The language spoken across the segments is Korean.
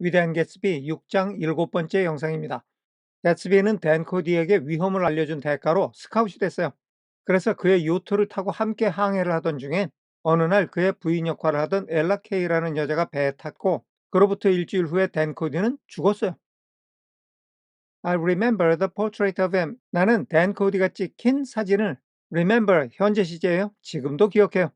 위대한 개츠비 6장 7번째 영상입니다. 개츠비는 댄 코디에게 위험을 알려준 대가로 스카웃이 됐어요. 그래서 그의 요트를 타고 함께 항해를 하던 중에 어느 날 그의 부인 역할을 하던 엘라 케이라는 여자가 배에 탔고 그로부터 일주일 후에 댄 코디는 죽었어요. I remember the portrait of him. 나는 댄 코디가 찍힌 사진을 remember 현재 시제예요. 지금도 기억해요.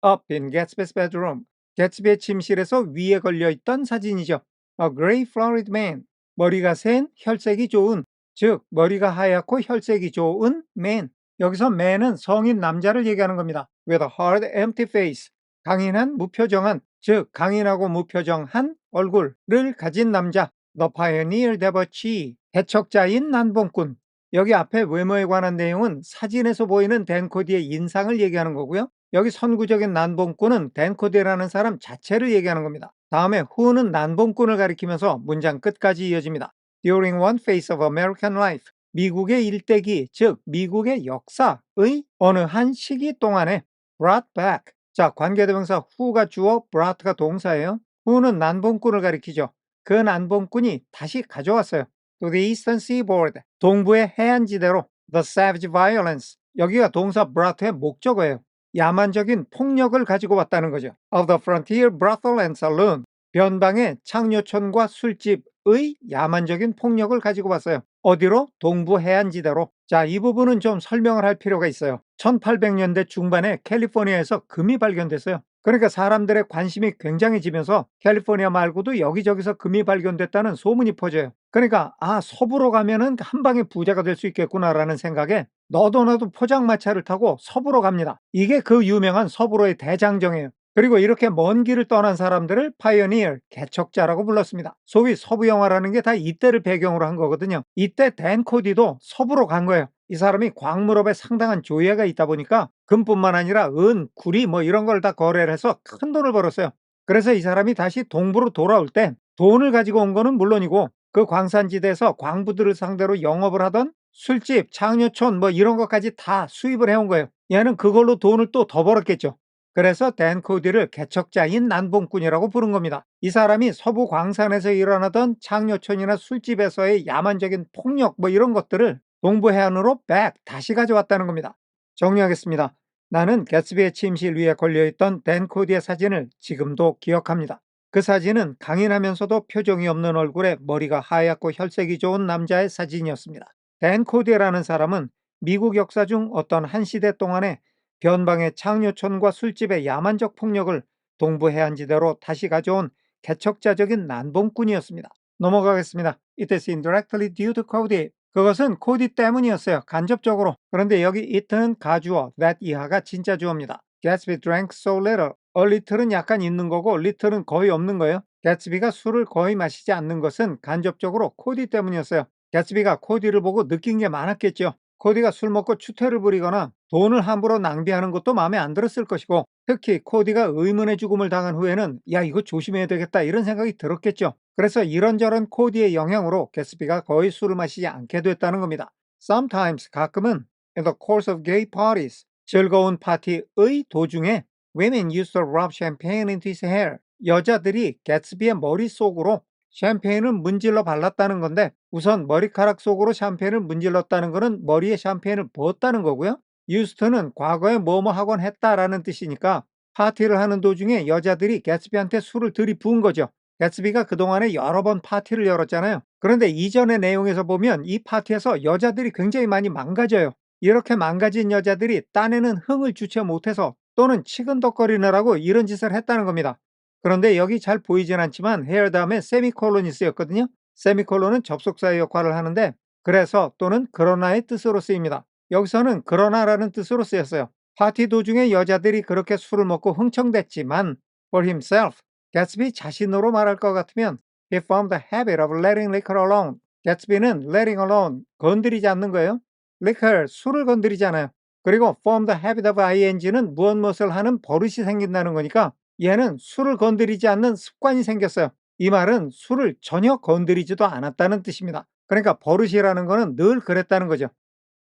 Up in Gatsby's bedroom. 개츠비의 침실에서 위에 걸려 있던 사진이죠. A gray florid man. 머리가 센 혈색이 좋은, 즉 머리가 하얗고 혈색이 좋은 man. 여기서 man은 성인 남자를 얘기하는 겁니다. With a hard empty face. 강인한 무표정한, 즉 강인하고 무표정한 얼굴을 가진 남자. The pioneer devotee. 개척자인 난봉꾼. 여기 앞에 외모에 관한 내용은 사진에서 보이는 댄 코디의 인상을 얘기하는 거고요. 여기 선구적인 난봉꾼은 댄 코디라는 사람 자체를 얘기하는 겁니다. 다음에 who는 난봉꾼을 가리키면서 문장 끝까지 이어집니다. During one phase of American life. 미국의 일대기, 즉 미국의 역사의 어느 한 시기 동안에 brought back. 자, 관계대명사 who가 주어, brought가 동사예요. who는 난봉꾼을 가리키죠. 그 난봉꾼이 다시 가져왔어요. To the eastern seaboard. 동부의 해안지대로. The savage violence. 여기가 동사 brought의 목적어예요. 야만적인 폭력을 가지고 왔다는 거죠. Of the frontier brothel and saloon. 변방의 창녀촌과 술집의 야만적인 폭력을 가지고 왔어요. 어디로? 동부 해안지대로. 자, 이 부분은 좀 설명을 할 필요가 있어요. 1800년대 중반에 캘리포니아에서 금이 발견됐어요. 그러니까 사람들의 관심이 굉장해지면서 캘리포니아 말고도 여기저기서 금이 발견됐다는 소문이 퍼져요. 그러니까 서부로 가면은 한 방에 부자가 될 수 있겠구나라는 생각에 너도 나도 포장마차를 타고 서부로 갑니다. 이게 그 유명한 서부로의 대장정이에요. 그리고 이렇게 먼 길을 떠난 사람들을 파이어니어, 개척자라고 불렀습니다. 소위 서부 영화라는 게 다 이때를 배경으로 한 거거든요. 이때 댄 코디도 서부로 간 거예요. 이 사람이 광물업에 상당한 조예가 있다 보니까 금뿐만 아니라 은, 구리 뭐 이런 걸 다 거래를 해서 큰 돈을 벌었어요. 그래서 이 사람이 다시 동부로 돌아올 때 돈을 가지고 온 거는 물론이고 그 광산지대에서 광부들을 상대로 영업을 하던 술집, 창녀촌 뭐 이런 것까지 다 수입을 해온 거예요. 얘는 그걸로 돈을 또 더 벌었겠죠. 그래서 댄 코디를 개척자인 난봉꾼이라고 부른 겁니다. 이 사람이 서부 광산에서 일어나던 창녀촌이나 술집에서의 야만적인 폭력 뭐 이런 것들을 동부 해안으로 다시 가져왔다는 겁니다. 정리하겠습니다. 나는 개츠비의 침실 위에 걸려있던 댄 코디의 사진을 지금도 기억합니다. 그 사진은 강인하면서도 표정이 없는 얼굴에 머리가 하얗고 혈색이 좋은 남자의 사진이었습니다. 댄 코디라는 사람은 미국 역사 중 어떤 한 시대 동안에 변방의 창녀촌과 술집의 야만적 폭력을 동부 해안지대로 다시 가져온 개척자적인 난봉꾼이었습니다. 넘어가겠습니다. It is indirectly due to Cody. 그것은 코디 때문이었어요. 간접적으로. 그런데 여기 it는 가주어, that 이하가 진짜 주어입니다. Gatsby drank so little. little은 약간 있는 거고 little은 거의 없는 거예요. 개츠비가 술을 거의 마시지 않는 것은 간접적으로 코디 때문이었어요. 개츠비가 코디를 보고 느낀 게 많았겠죠. 코디가 술 먹고 추태를 부리거나 돈을 함부로 낭비하는 것도 마음에 안 들었을 것이고 특히 코디가 의문의 죽음을 당한 후에는 야 이거 조심해야 되겠다 이런 생각이 들었겠죠. 그래서 이런저런 코디의 영향으로 개츠비가 거의 술을 마시지 않게 됐다는 겁니다. Sometimes 가끔은 in the course of gay parties 즐거운 파티의 도중에 women used to rub champagne into his hair. 여자들이 개츠비의 머릿속으로 샴페인을 문질러 발랐다는 건데 우선 머리카락 속으로 샴페인을 문질렀다는 것은 머리에 샴페인을 부었다는 거고요. 유스트는 과거에 뭐뭐 하곤 했다라는 뜻이니까 파티를 하는 도중에 여자들이 개츠비한테 술을 들이부은 거죠. 개츠비가 그동안에 여러 번 파티를 열었잖아요. 그런데 이전의 내용에서 보면 이 파티에서 여자들이 굉장히 많이 망가져요. 이렇게 망가진 여자들이 딴에는 흥을 주체 못해서 또는 치근덕거리느라고 이런 짓을 했다는 겁니다. 그런데 여기 잘 보이진 않지만 here 다음에 세미콜론이 쓰였거든요. 세미콜론은 접속사의 역할을 하는데 그래서 또는 그러나의 뜻으로 쓰입니다. 여기서는 그러나라는 뜻으로 쓰였어요. 파티 도중에 여자들이 그렇게 술을 먹고 흥청댔지만 for himself, 개츠비 자신으로 말할 것 같으면 he formed the habit of letting liquor alone. 개츠비는 letting alone, 건드리지 않는 거예요. liquor, 술을 건드리잖아요. 그리고 form the habit of ing는 무엇을 하는 버릇이 생긴다는 거니까 얘는 술을 건드리지 않는 습관이 생겼어요. 이 말은 술을 전혀 건드리지도 않았다는 뜻입니다. 그러니까 버릇이라는 거는 늘 그랬다는 거죠.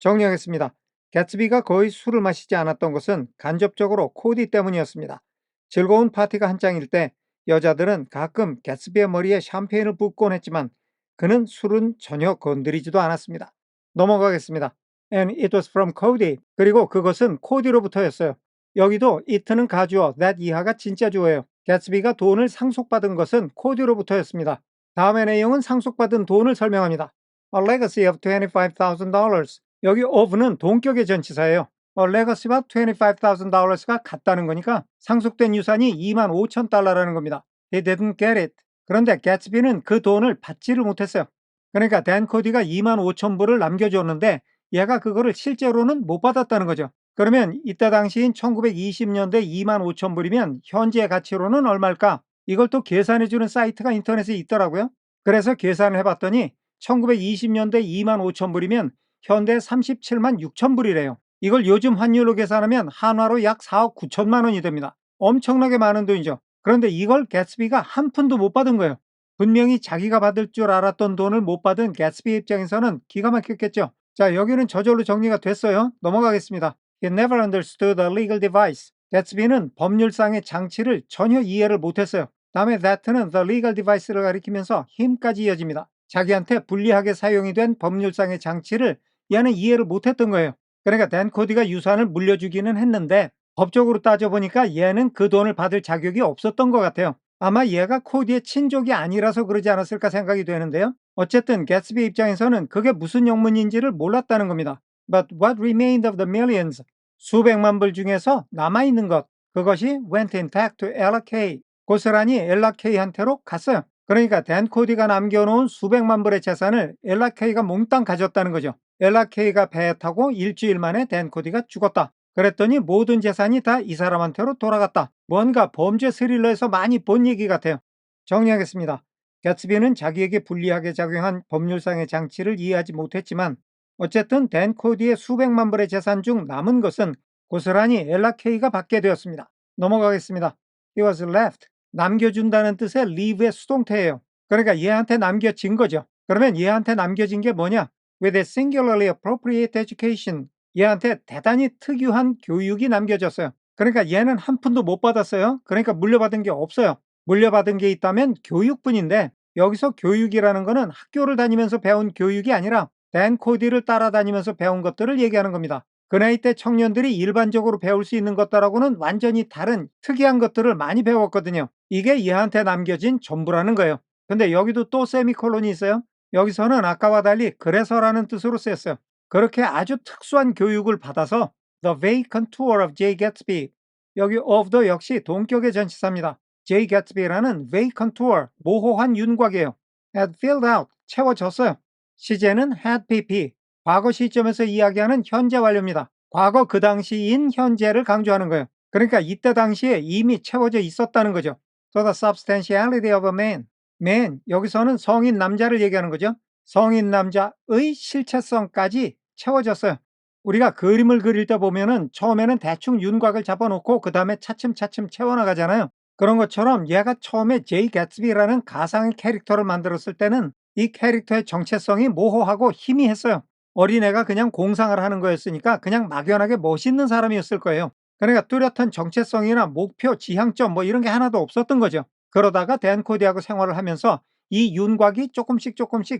정리하겠습니다. 개츠비가 거의 술을 마시지 않았던 것은 간접적으로 코디 때문이었습니다. 즐거운 파티가 한창일 때 여자들은 가끔 개츠비의 머리에 샴페인을 붓곤 했지만 그는 술은 전혀 건드리지도 않았습니다. 넘어가겠습니다. And it was from Cody. 그리고 그것은 코디로부터였어요. 여기도 it는 가주어, that 이하가 진짜 주어예요. 개츠비가 돈을 상속받은 것은 코디로부터였습니다. 다음의 내용은 상속받은 돈을 설명합니다. A legacy of $25,000. 여기 of는 동격의 전치사예요. A legacy와 $25,000가 같다는 거니까 상속된 유산이 25,000달러라는 겁니다. He didn't get it. 그런데 개츠비는 그 돈을 받지를 못했어요. 그러니까 댄 코디가 25,000불을 남겨줬는데 얘가 그거를 실제로는 못 받았다는 거죠. 그러면 이때 당시인 1920년대 25,000불이면 현재 가치로는 얼마일까? 이걸 또 계산해주는 사이트가 인터넷에 있더라고요. 그래서 계산을 해봤더니 1920년대 25,000불이면 현대 37만 6천불이래요. 이걸 요즘 환율로 계산하면 한화로 약 4억 9천만 원이 됩니다. 엄청나게 많은 돈이죠. 그런데 이걸 개츠비가 한 푼도 못 받은 거예요. 분명히 자기가 받을 줄 알았던 돈을 못 받은 개츠비 입장에서는 기가 막혔겠죠. 자, 여기는 저절로 정리가 됐어요. 넘어가겠습니다. He never understood a legal device. 개츠비는 법률상의 장치를 전혀 이해를 못했어요. 다음에 that는 the legal device를 가리키면서 힘까지 이어집니다. 자기한테 불리하게 사용이 된 법률상의 장치를 얘는 이해를 못했던 거예요. 그러니까 댄 코디가 유산을 물려주기는 했는데 법적으로 따져보니까 얘는 그 돈을 받을 자격이 없었던 것 같아요. 아마 얘가 코디의 친족이 아니라서 그러지 않았을까 생각이 되는데요. 어쨌든 개츠비 입장에서는 그게 무슨 영문인지를 몰랐다는 겁니다. But what remained of the millions? 수백만 불 중에서 남아있는 것, 그것이 went intact to Ella K. 고스란히 엘라 K한테로 갔어요. 그러니까 댄 코디가 남겨놓은 수백만 불의 재산을 엘라 K가 몽땅 가졌다는 거죠. 엘라 K가 배에 타고 일주일 만에 댄 코디가 죽었다. 그랬더니 모든 재산이 다 이 사람한테로 돌아갔다. 뭔가 범죄 스릴러에서 많이 본 얘기 같아요. 정리하겠습니다. 개츠비는 자기에게 불리하게 작용한 법률상의 장치를 이해하지 못했지만 어쨌든 댄 코디의 수백만 불의 재산 중 남은 것은 고스란히 엘라 K가 받게 되었습니다. 넘어가겠습니다. He was left. 남겨준다는 뜻의 leave의 수동태예요. 그러니까 얘한테 남겨진 거죠. 그러면 얘한테 남겨진 게 뭐냐? With a singularly appropriate education. 얘한테 대단히 특유한 교육이 남겨졌어요. 그러니까 얘는 한 푼도 못 받았어요. 그러니까 물려받은 게 없어요. 물려받은 게 있다면 교육뿐인데 여기서 교육이라는 거는 학교를 다니면서 배운 교육이 아니라 댄 코디를 따라다니면서 배운 것들을 얘기하는 겁니다. 그 나이 때 청년들이 일반적으로 배울 수 있는 것들하고는 완전히 다른 특이한 것들을 많이 배웠거든요. 이게 얘한테 남겨진 전부라는 거예요. 근데 여기도 또 세미콜론이 있어요. 여기서는 아까와 달리 그래서라는 뜻으로 쓰였어요. 그렇게 아주 특수한 교육을 받아서 The Vacant Tour of J. Gatsby. 여기 of도 역시 동격의 전치사입니다. J. Gatsby라는 vacant tour, 모호한 윤곽이에요. had filled out, 채워졌어요. 시제는 had pp, 과거 시점에서 이야기하는 현재 완료입니다. 과거 그 당시인 현재를 강조하는 거예요. 그러니까 이때 당시에 이미 채워져 있었다는 거죠. So the substantiality of a man. man, 여기서는 성인 남자를 얘기하는 거죠. 성인 남자의 실체성까지 채워졌어요. 우리가 그림을 그릴 때 보면은 처음에는 대충 윤곽을 잡아놓고 그 다음에 차츰차츰 채워나가잖아요. 그런 것처럼 얘가 처음에 제이 개츠비라는 가상의 캐릭터를 만들었을 때는 이 캐릭터의 정체성이 모호하고 희미했어요. 어린애가 그냥 공상을 하는 거였으니까 그냥 막연하게 멋있는 사람이었을 거예요. 그러니까 뚜렷한 정체성이나 목표, 지향점 뭐 이런 게 하나도 없었던 거죠. 그러다가 댄 코디하고 생활을 하면서 이 윤곽이 조금씩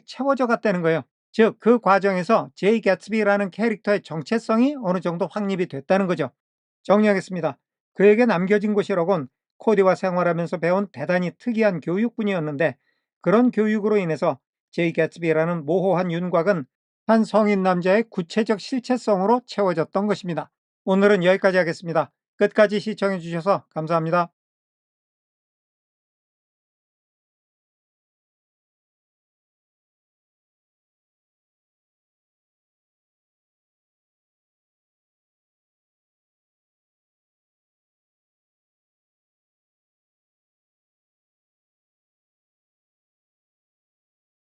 채워져 갔다는 거예요. 즉, 그 과정에서 제이 개츠비라는 캐릭터의 정체성이 어느 정도 확립이 됐다는 거죠. 정리하겠습니다. 그에게 남겨진 것이라곤 코디와 생활하면서 배운 대단히 특이한 교육뿐이었는데 그런 교육으로 인해서 제이 개츠비라는 모호한 윤곽은 한 성인 남자의 구체적 실체성으로 채워졌던 것입니다. 오늘은 여기까지 하겠습니다. 끝까지 시청해 주셔서 감사합니다.